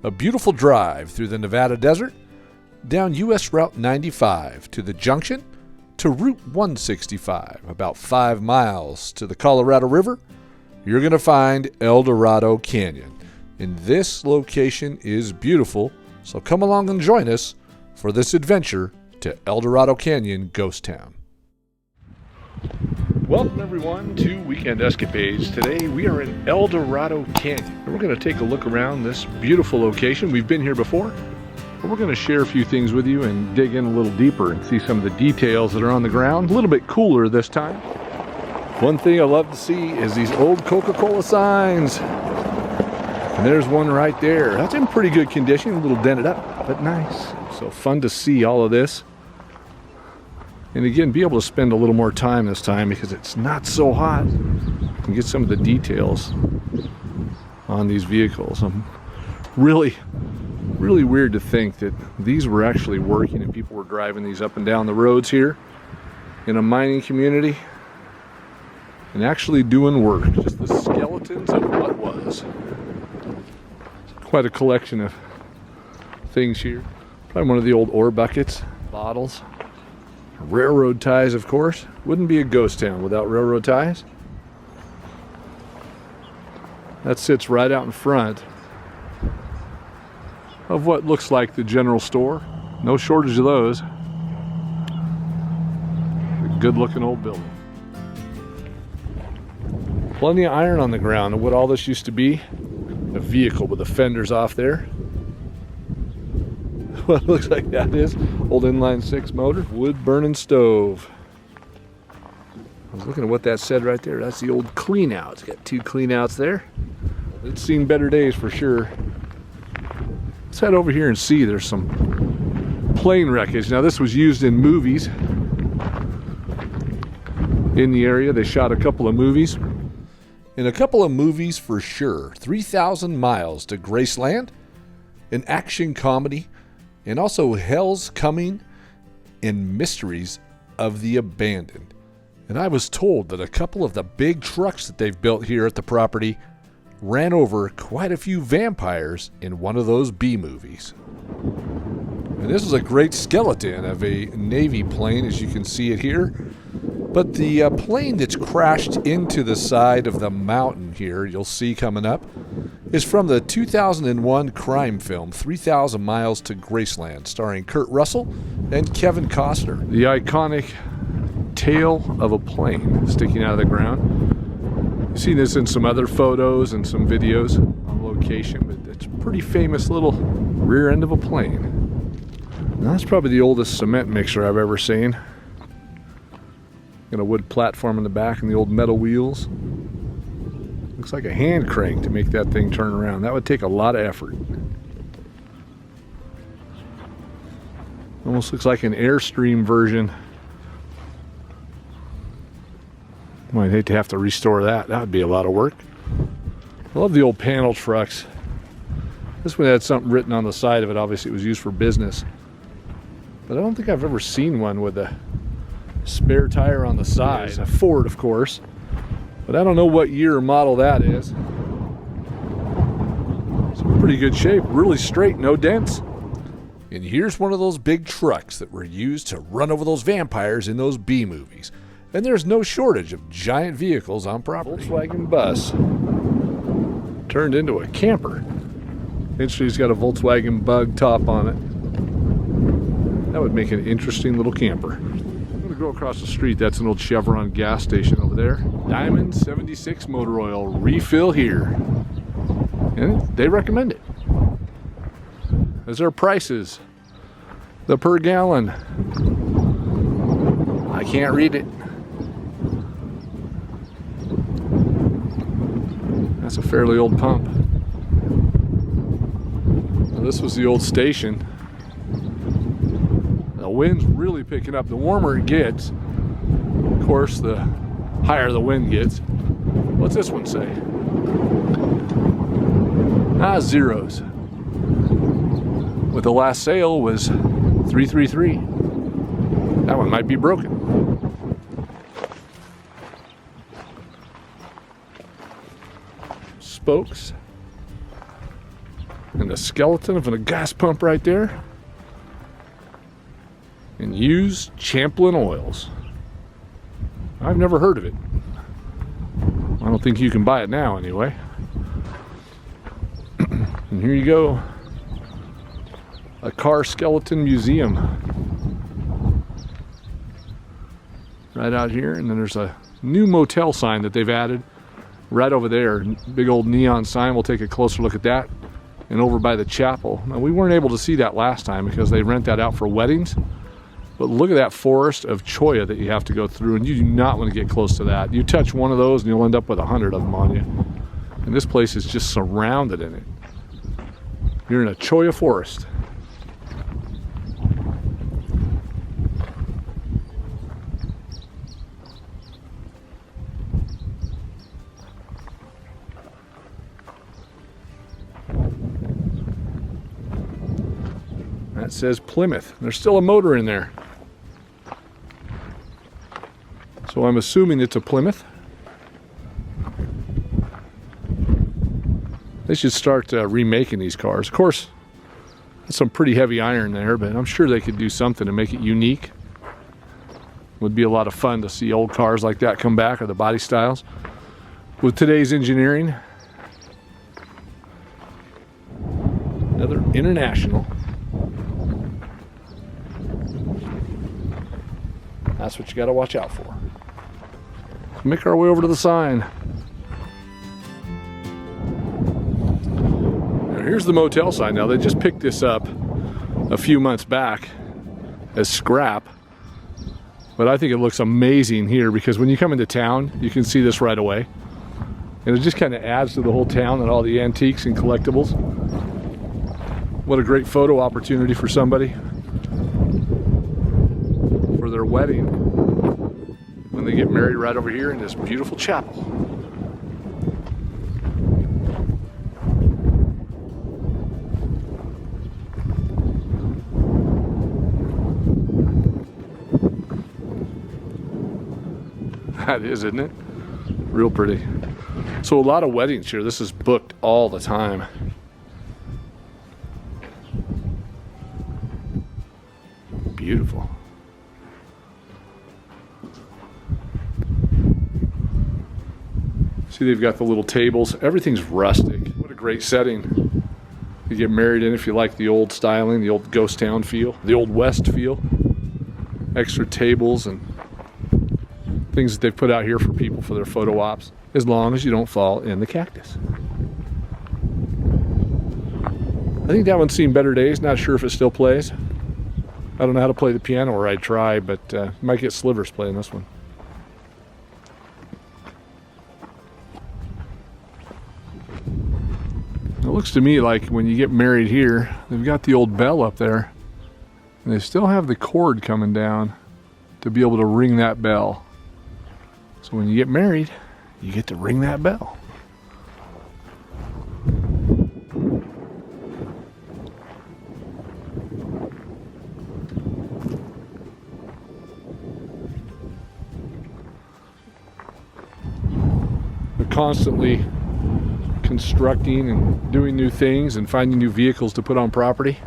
A beautiful drive through the Nevada desert, down U.S. Route 95 to the junction, to Route 165, about 5 miles to the Colorado River, you're going to find Eldorado Canyon. And this location is beautiful, so come along and join us for this adventure to Eldorado Canyon Ghost Town. Welcome everyone to Weekend Escapades. Today we are in Eldorado Canyon. And we're going to take a look around this beautiful location. We've been here before, but we're going to share a few things with you and dig in a little deeper and see some of the details that are on the ground. A little bit cooler this time. One thing I love to see is these old Coca-Cola signs. And there's one right there. That's in pretty good condition, a little dented up, but nice. So fun to see all of this. And again, be able to spend a little more time this time because it's not so hot. And get some of the details on these vehicles. I'm really weird to think that these were actually working and people were driving these up and down the roads here in a mining community and actually doing work. Just the skeletons of what was. Quite a collection of things here. Probably one of the old ore buckets, bottles. Railroad ties, of course. Wouldn't be a ghost town without railroad ties. That sits right out in front of what looks like the general store. No shortage of those. A good-looking old building. Plenty of iron on the ground of what all this used to be. A vehicle with the fenders off there. What looks like that is old inline 6 motor, wood burning stove. I was looking at what that said right there. That's the old clean out. It's got 2 clean outs there. It's seen better days for sure. Let's head over here and see. There's some plane wreckage. Now this was used in movies in the area. They shot a couple of movies. In a couple of movies for sure. 3,000 Miles to Graceland, an action comedy, and also Hell's Coming and Mysteries of the Abandoned. And I was told that a couple of the big trucks that they've built here at the property ran over quite a few vampires in one of those B movies. And this is a great skeleton of a Navy plane, as you can see it here. But the plane that's crashed into the side of the mountain here, you'll see coming up, is from the 2001 crime film 3,000 Miles to Graceland, starring Kurt Russell and Kevin Costner. The iconic tail of a plane sticking out of the ground. You've seen this in some other photos and some videos on location, but it's a pretty famous little rear end of a plane. Now, that's probably the oldest cement mixer I've ever seen. Got a wood platform in the back and the old metal wheels. Looks like a hand crank to make that thing turn around. That would take a lot of effort. Almost looks like an Airstream version. I'd hate to have to restore that. That would be a lot of work. I love the old panel trucks. This one had something written on the side of it. Obviously it was used for business. But I don't think I've ever seen one with a spare tire on the side. It's a Ford, of course, but I don't know what year or model that is. It's in pretty good shape, really straight, no dents. And here's one of those big trucks that were used to run over those vampires in those B movies. And there's no shortage of giant vehicles on property. Volkswagen bus turned into a camper. Interesting, it's got a Volkswagen Bug top on it. That would make an interesting little camper. Go across the street. That's an old Chevron gas station over there. Diamond 76 motor oil refill here, and they recommend it. As their prices, the per gallon. I can't read it. That's a fairly old pump. Now, this was the old station. The wind's really picking up. The warmer it gets, of course, the higher the wind gets. What's this one say? Zeros. With the last sale was 333. That one might be broken. spokes. And the skeleton of a gas pump right there. And used Champlin oils. I've never heard of it. I don't think you can buy it now anyway. And here you go. A car skeleton museum. Right out here. And then there's a new motel sign that they've added right over there. Big old neon sign. We'll take a closer look at that. And over by the chapel. Now, we weren't able to see that last time because they rent that out for weddings. But look at that forest of cholla that you have to go through, and you do not want to get close to that. You touch one of those and you'll end up with 100 of them on you. And this place is just surrounded in it. You're in a cholla forest. That says Plymouth. There's still a motor in there. So I'm assuming it's a Plymouth. They should start remaking these cars. Of course, there's some pretty heavy iron there, but I'm sure they could do something to make it unique. Would be a lot of fun to see old cars like that come back, or the body styles. With today's engineering, another International. That's what you got to watch out for. Make our way over to the sign. Now here's the motel sign. Now they just picked this up a few months back as scrap, but I think it looks amazing here because when you come into town, you can see this right away, and it just kind of adds to the whole town and all the antiques and collectibles. What a great photo opportunity for somebody for their wedding when they get married right over here in this beautiful chapel. That is, isn't it? Real pretty. So a lot of weddings here. This is booked all the time. Beautiful. See, they've got the little tables. Everything's rustic. What a great setting to get married in if you like the old styling, the old ghost town feel, the old west feel. Extra tables and things that they've put out here for people for their photo ops, as long as you don't fall in the cactus. I think that one's seen better days. Not sure if it still plays. I don't know how to play the piano, or I'd try, but might get Slivers playing this one. It looks to me like when you get married here, they've got the old bell up there, and they still have the cord coming down to be able to ring that bell. So when you get married, you get to ring that bell. They're constantly constructing and doing new things and finding new vehicles to put on property.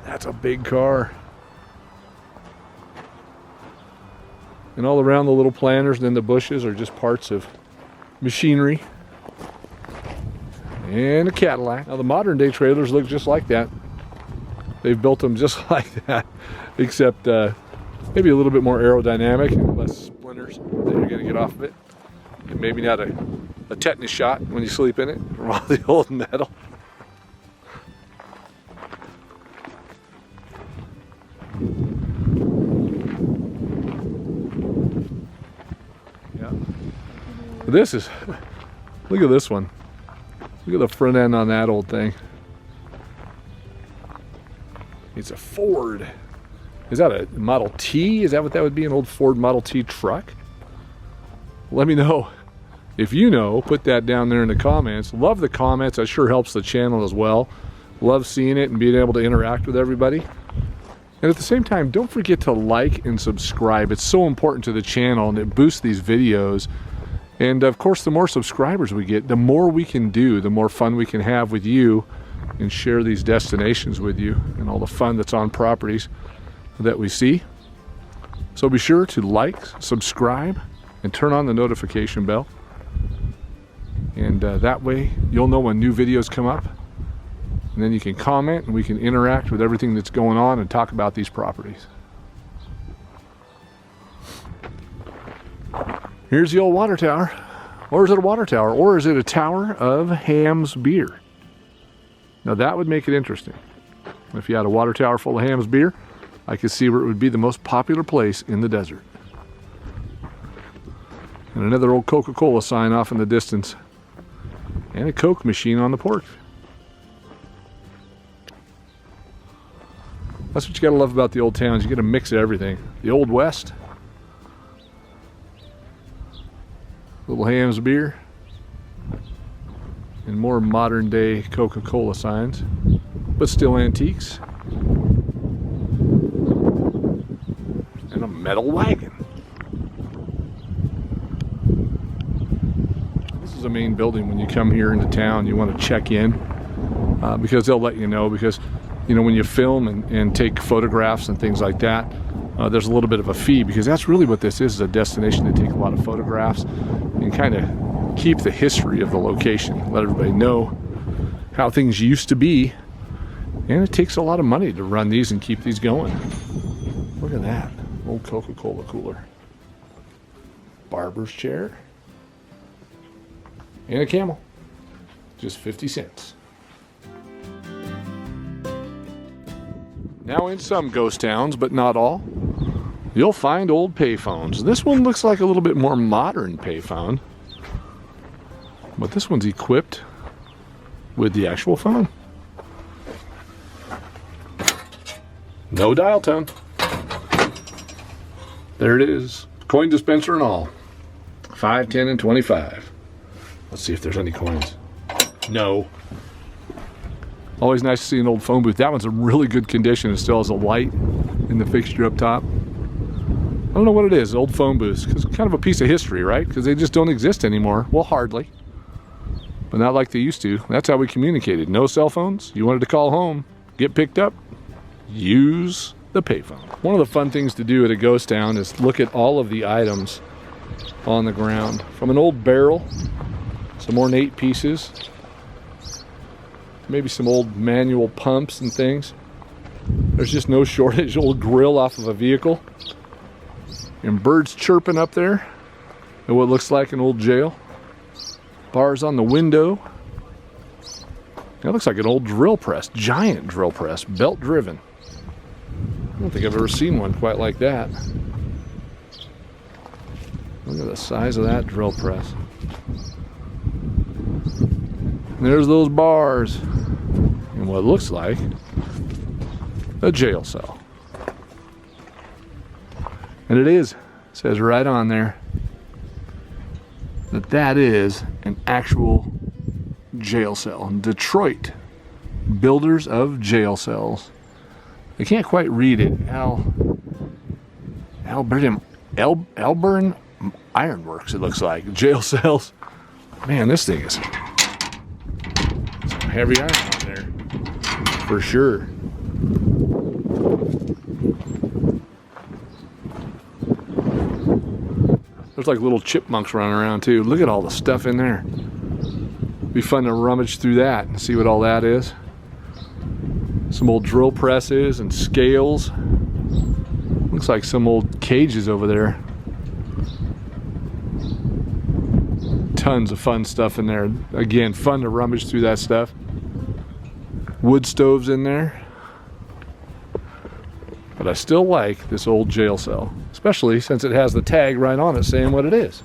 That's a big car. And all around the little planters and then the bushes are just parts of machinery. And a Cadillac. Now the modern day trailers look just like that. They've built them just like that, except maybe a little bit more aerodynamic and less splinters that you're gonna get off of it. And maybe not a tetanus shot when you sleep in it from all the old metal. This is, look at this one. Look at the front end on that old thing. It's a Ford. Is that a Model T? Is that what that would be, an old Ford Model T truck? Let me know. If you know, put that down there in the comments. Love the comments. That sure helps the channel as well. Love seeing it and being able to interact with everybody. And at the same time, don't forget to like and subscribe. It's so important to the channel, and it boosts these videos. And of course, the more subscribers we get, the more we can do, the more fun we can have with you and share these destinations with you and all the fun that's on properties that we see. So be sure to like, subscribe, and turn on the notification bell. And that way you'll know when new videos come up. And then you can comment and we can interact with everything that's going on and talk about these properties. Here's the old water tower. Or is it a water tower? Or is it a tower of Ham's beer? Now that would make it interesting. If you had a water tower full of Ham's beer, I could see where it would be the most popular place in the desert. And another old Coca-Cola sign off in the distance. And a Coke machine on the porch. That's what you gotta love about the old towns. You get a mix of everything. The Old West. Little Ham's beer. And more modern day Coca-Cola signs. But still antiques. And a metal wagon. This is the main building when you come here into town. You want to check in because they'll let you know, because you know when you film and take photographs and things like that, there's a little bit of a fee, because that's really what this is, a destination to take a lot of photographs and kind of keep the history of the location, let everybody know how things used to be. And it takes a lot of money to run these and keep these going. Look at that old Coca-Cola cooler, barber's chair, and a camel, just 50 cents. Now in some ghost towns, but not all, you'll find old payphones. This one looks like a little bit more modern payphone, but this one's equipped with the actual phone. No dial tone. There it is, coin dispenser and all. 5, 10, and 25. Let's see if there's any coins. No. Always nice to see an old phone booth. That one's in really good condition. It still has a light in the fixture up top. I don't know what it is, old phone booths. It's kind of a piece of history, right? Because they just don't exist anymore. Well, hardly. But not like they used to. That's how we communicated. No cell phones. You wanted to call home, get picked up, use the payphone. One of the fun things to do at a ghost town is look at all of the items on the ground. From an old barrel, some ornate pieces, maybe some old manual pumps and things. There's just no shortage. Old grill off of a vehicle. And birds chirping up there at what looks like an old jail. Bars on the window. That looks like an old drill press, giant drill press, belt driven. I don't think I've ever seen one quite like that. Look at the size of that drill press. And there's those bars and what looks like a jail cell. And it says right on there that is an actual jail cell. Detroit, builders of jail cells. I can't quite read it. Elburn Ironworks, it looks like. Jail cells. Man, this thing is some heavy iron on there. For sure. There's like little chipmunks running around too. Look at all the stuff in there. Be fun to rummage through that and see what all that is. Some old drill presses and scales. Looks like some old cages over there. Tons of fun stuff in there. Again, fun to rummage through that stuff. Wood stoves in there. But I still like this old jail cell, especially since it has the tag right on it saying what it is.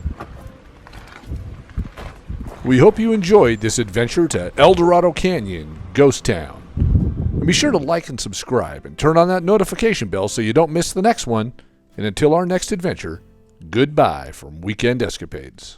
We hope you enjoyed this adventure to Eldorado Canyon Ghost Town. And be sure to like and subscribe and turn on that notification bell so you don't miss the next one. And until our next adventure, goodbye from Weekend Escapades.